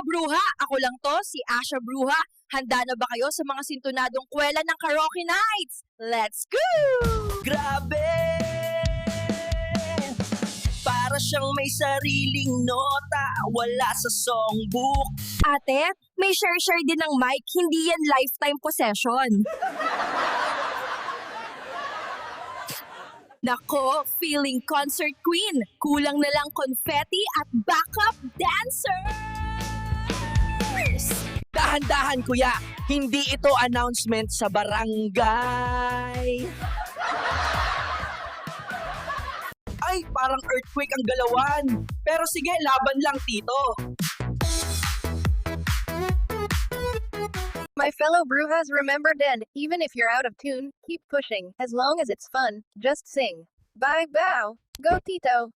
Bruha! Ako lang to, si Asha Bruha. Handa na ba kayo sa mga sintunadong kwela ng Karaoke Nights? Let's go! Grabe! Para siyang may sariling nota, wala sa songbook. Ate, may share-share din ng mic, hindi yan lifetime possession. Nako, feeling concert queen. Kulang na lang confetti at backup dancers! Dahan-dahan kuya, hindi ito announcement sa barangay. Ay, parang earthquake ang galawan. Pero sige, laban lang tito. My fellow Brujas, remember then, even if you're out of tune, keep pushing. As long as it's fun, just sing. Bye bow. Go Tito.